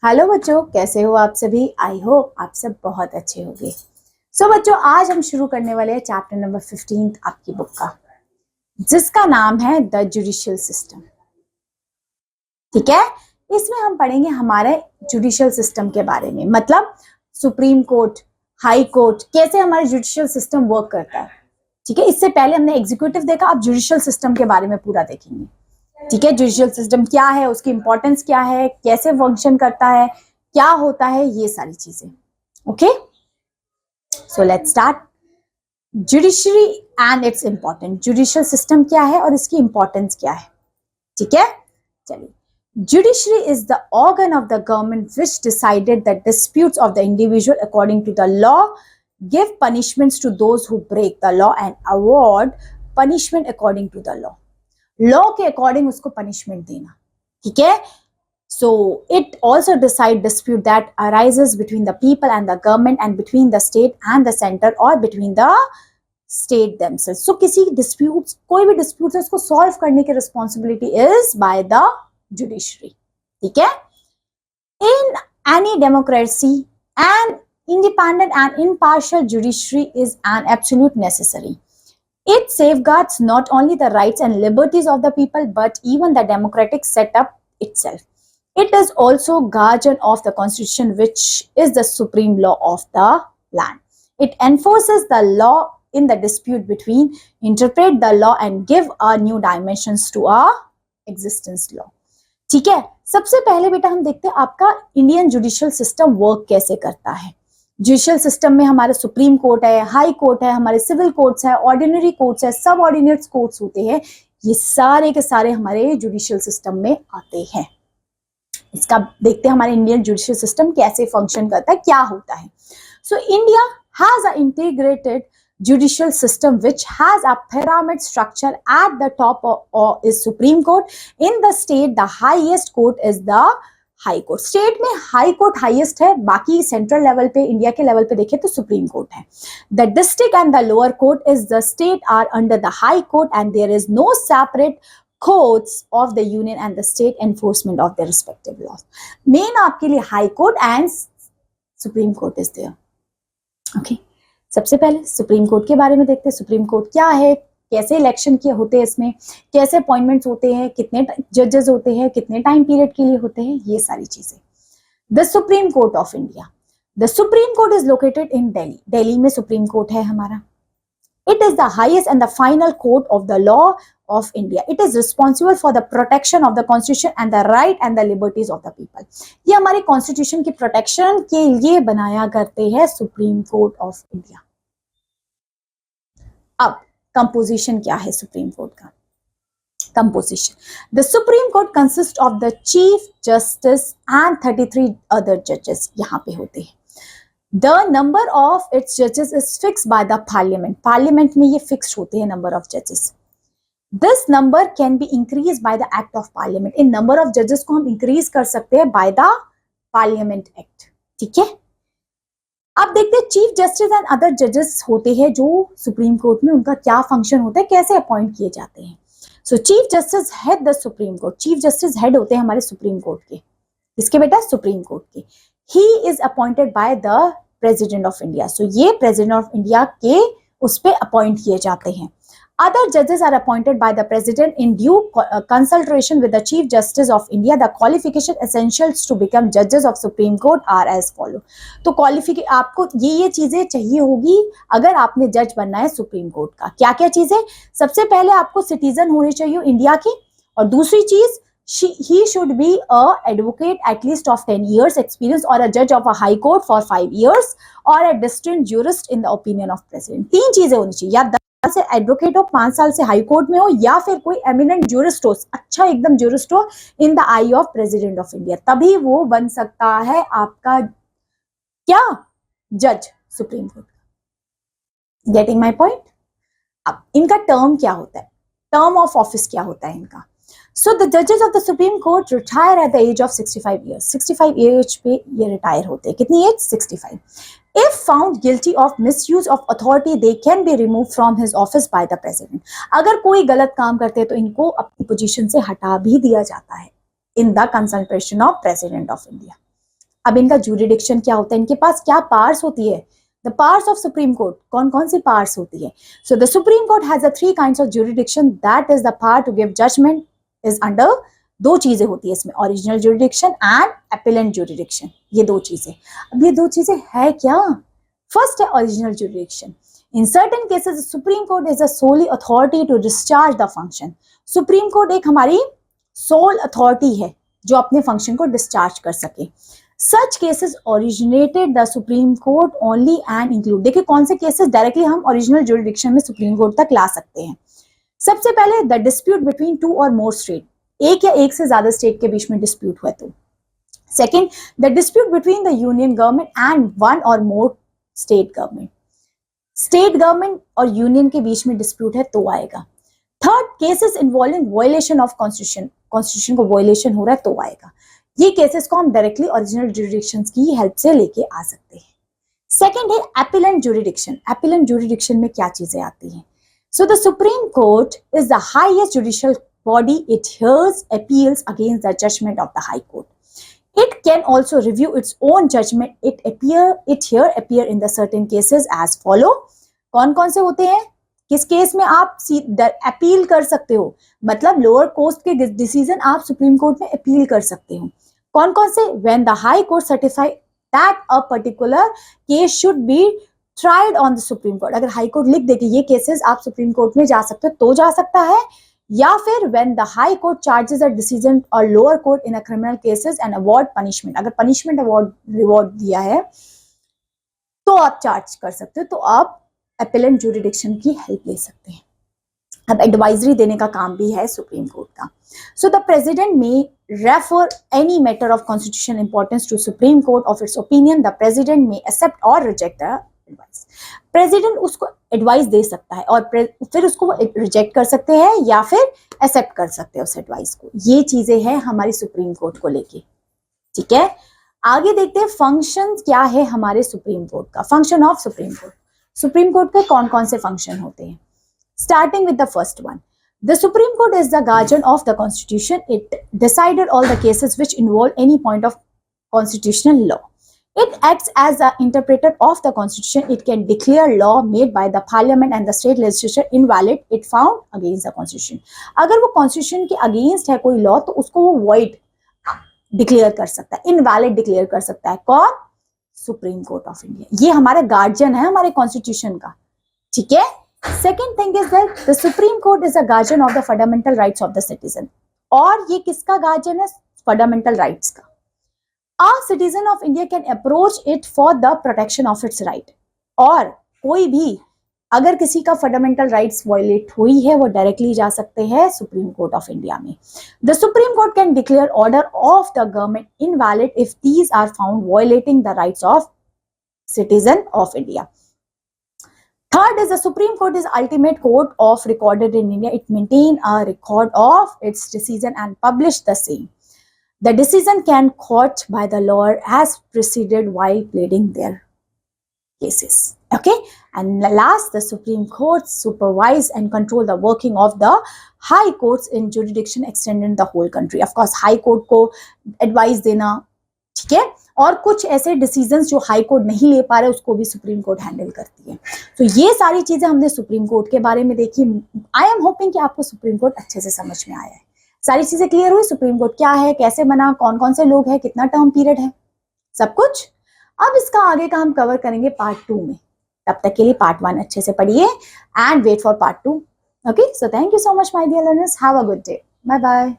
Hello बच्चों, कैसे हो आप सभी। आई होप आप सब बहुत अच्छे होंगे। सो बच्चों, आज हम शुरू करने वाले हैं चैप्टर नंबर 15 आपकी बुक का, जिसका नाम है द जुडिशियल सिस्टम। ठीक है, इसमें हम पढ़ेंगे हमारे जुडिशियल सिस्टम के बारे में, मतलब सुप्रीम कोर्ट, हाई कोर्ट, कैसे हमारा जुडिशियल सिस्टम वर्क करता है। ठीक है, इससे पहले हमने एग्जीक्यूटिव देखा, अब जुडिशियल सिस्टम के बारे में पूरा देखेंगे। ठीक है, जुडिशियल सिस्टम क्या है, उसकी इंपॉर्टेंस क्या है, कैसे फंक्शन करता है, क्या होता है, ये सारी चीजें। Okay, so let's start. Judiciary and it's important. Judicial system क्या है और इसकी इंपॉर्टेंस क्या है। ठीक है, चलिए। Judiciary is the organ of the government which decided the disputes of the individual according to the law, give punishments to those who break the law and award punishment according to the law. Law के according उसको punishment देना। ठीक है, so it also decide dispute that arises between the people and the government and between the state and the center or between the state themselves. So किसी disputes, कोई भी dispute है उसको solve करने की responsibility is by the judiciary. ठीक है, in any democracy an independent and impartial judiciary is an absolute necessary. It safeguards not only the rights and liberties of the people, but even the democratic setup itself. It is also guardian of the constitution, which is the supreme law of the land. It enforces the law in the dispute between, interpret the law and give a new dimensions to our existence law. ठीक है, सबसे पहले बेटा हम देखते हैं आपका Indian judicial system work कैसे करता है। जुडिशियल सिस्टम में हमारे सुप्रीम कोर्ट है, हाई कोर्ट है, हमारे सिविल कोर्ट्स है, ऑर्डिनरी कोर्ट्स है, सब ऑर्डिनेट कोर्ट्स होते हैं। ये सारे के सारे हमारे जुडिशियल सिस्टम में आते हैं। इसका देखते हैं हमारे इंडियन जुडिशियल सिस्टम कैसे फंक्शन करता है, क्या होता है। So India has a integrated judicial system which has a pyramid structure. At the top is Supreme Court. In the state, the highest court is the high court. State में high court highest है, बाकी central level पे, India के level पे देखें तो supreme court है। The district and the lower court is the state are under the high court and there is no separate courts of the union and the state enforcement of their respective laws. Main आपके लिए high court and supreme court is there. Okay, सबसे पहले supreme court के बारे में देखते हैं। Supreme court क्या है, कैसे इलेक्शन किए होते हैं, इसमें कैसे अपॉइंटमेंट्स होते हैं, कितने जजेस होते हैं, कितने टाइम पीरियड के लिए होते हैं, ये सारी चीजें। The supreme court of India. The supreme court is located in Delhi. Delhi में सुप्रीम कोर्ट है हमारा। It is the highest and the final court of the law of India. It is responsible for the protection of the constitution and the right and the liberties of the people. ये हमारे constitution की protection के लिए बनाया करते हैं supreme court of India. अब composition क्या है सुप्रीम कोर्ट का। Composition, the supreme court consist of the chief justice and 33 other जजेस यहाँ पे होते हैं। The number of its judges is fixed by the parliament. Parliament में ये fixed होते हैं number of judges. This number can be increased by the act of parliament. In number of judges को हम increase कर सकते हैं by the parliament act. ठीक है, अब देखते हैं चीफ जस्टिस एंड अदर जजेस होते हैं जो सुप्रीम कोर्ट में, उनका क्या फंक्शन होता है, कैसे अपॉइंट किए जाते हैं। सो chief justice head the supreme court. Chief justice head होते हैं हमारे सुप्रीम कोर्ट के। किसके बेटा? सुप्रीम कोर्ट के। He is appointed by the President of India. So ये President of India के उस पे अपॉइंट किए जाते हैं। Other judges are appointed by the President in due consultation with the Chief Justice of India. The qualification essentials to become judges of Supreme Court are as follow. तो qualification आपको ये चीजें चाहिए होगी अगर आपने जज बनना है सुप्रीम कोर्ट का। क्या क्या चीजें? सबसे पहले आपको सिटीजन होने चाहिए इंडिया की, और दूसरी चीज he should be a advocate at least of 10 years experience or a judge of a high court for 5 years or a distinct jurist in the opinion of president. तीन चीजें होनी चाहिए, या 10 साल से एडवोकेट हो, 5 साल से हाई कोर्ट में हो, या फिर कोई एमिनेंट जूरिस्ट हो, अच्छा एकदम जूरिस्ट हो in the I of president of India, तभी वो बन सकता है आपका क्या जज supreme court. Getting my point? अब इनका टर्म क्या होता है, टर्म ऑफ ऑफिस क्या होता है इनका। So the judges of the Supreme Court retire at the age of 65 years. 65 as पे ये रिटायर होते हैं। कितनी as? 65. If found guilty of misuse of authority, they can be removed from his office by the president. अगर कोई गलत काम करते हैं तो इनको अपनी पोजीशन से हटा भी दिया जाता है in the consultation of President of India. अब इनका जुरिडिक्शन क्या होता है, इनके पास क्या पावर्स होती है, the powers of supreme court, कौन कौन सी पावर्स होती है. So the supreme court has the 3 kinds of jurisdiction, that is the power to give judgment is under, 2 चीजें होती है इसमें, original jurisdiction and appellate jurisdiction, ये 2 चीजें. अब ये 2 चीजें है क्या? फर्स्ट है original jurisdiction. In certain cases, the Supreme Court is the solely authority to discharge the function. Supreme Court एक हमारी sole authority है जो अपने function को discharge कर सके. Such cases originated the Supreme Court only and include. देखिए कौन से cases directly हम original jurisdiction में Supreme Court तक ला सकते हैं. सबसे पहले the dispute between 2 or more state. एक या एक से ज्यादा state के बीच में dispute हुआ तो. Second, the dispute between the union government and 1 or more state government. State government और यूनियन के बीच में डिस्प्यूट है तो आएगा. Third, cases involving violation of constitution, constitution को वायलेशन हो रहा है तो आएगा. ये केसेस को हम डायरेक्टली ओरिजिनल जुरिडिक्शंस की हेल्प से लेके आ सकते हैं. सेकंड है अपीलेंट जुरिडिक्शन. अपीलेंट जुरिडिक्शन में क्या चीजें आती हैं? So the supreme court is the highest judicial body. It hears appeals against the judgment of the high court. It can also review its own judgment. It here appear in the certain cases as follow. कौन कौन से होते हैं? किस case में आप appeal कर सकते हो, मतलब लोअर कोर्ट के डिसीजन आप सुप्रीम कोर्ट में अपील कर सकते हो. कौन कौन से? When the high court certify that a particular case should be tried on the Supreme Court. अगर हाई कोर्ट लिख दे कि ये केसेस आप सुप्रीम कोर्ट में जा सकते हो तो जा सकता है. या फिर when the high court charges a decision or lower court in a criminal cases and award punishment. अगर punishment award reward दिया है तो आप चार्ज कर सकते हो, तो आप appellant jurisdiction की हेल्प ले सकते हैं. अब एडवाइजरी देने का काम भी है सुप्रीम कोर्ट का. So the president may refer any matter of constitution importance to supreme court of its opinion. The president may accept or reject the advice. President उसको एडवाइस दे सकता है और फिर उसको रिजेक्ट कर सकते हैं या फिर एक्सेप्ट कर सकते हैं उस एडवाइस को. ये चीजें हैं हमारी सुप्रीम कोर्ट को लेके. ठीक है, आगे देखते हैं फंक्शन क्या है हमारे सुप्रीम कोर्ट का. Function of supreme court. Supreme court के कौन कौन से फंक्शन होते हैं? Starting with the first one, the Supreme Court is the guardian of the Constitution. It decided all the cases which involve any point of constitutional law. It acts as the interpreter of the Constitution. It can declare law made by the Parliament and the state legislature invalid if found against the Constitution. अगर वो Constitution के against है कोई law तो उसको वो void declare कर सकता है, invalid declare कर सकता है. कौन? Supreme Court of India. ये हमारा guardian है हमारे Constitution का. ठीक है. Second thing is that the Supreme Court is a guardian of the fundamental rights of the citizen. और ये किसका guardian है? Fundamental rights का. A citizen of India can approach it for the protection of its right. और कोई भी अगर किसी का fundamental rights violate हुई है वो डायरेक्टली जा सकते हैं सुप्रीम कोर्ट ऑफ इंडिया में. The Supreme Court can declare order of the government invalid if these are found violating the rights of citizen of India. Third is the Supreme Court is ultimate court of recorded in India. It maintain a record of its decision and publish the same. The decision can quote by the lawyer as preceded while pleading their cases. Okay, and last, the Supreme Court supervise and control the working of the high courts in jurisdiction extended in the whole country. Of course, high court को advice देना, ठीक है, और कुछ ऐसे decisions जो high court नहीं ले पा रहे उसको भी सुप्रीम कोर्ट हैंडल करती है. तो ये सारी चीजें हमने सुप्रीम कोर्ट के बारे में देखी. आई एम होपिंग कि आपको सुप्रीम कोर्ट अच्छे से समझ में आया है. सारी चीजें क्लियर हुई. सुप्रीम कोर्ट क्या है, कैसे बना, कौन कौन से लोग हैं, कितना टर्म पीरियड है, सब कुछ. अब इसका आगे का हम कवर करेंगे पार्ट 2 में. तब तक के लिए पार्ट 1 अच्छे से पढ़िए and wait for part 2. Okay, so thank you so much my dear learners. Have a good day. Bye bye.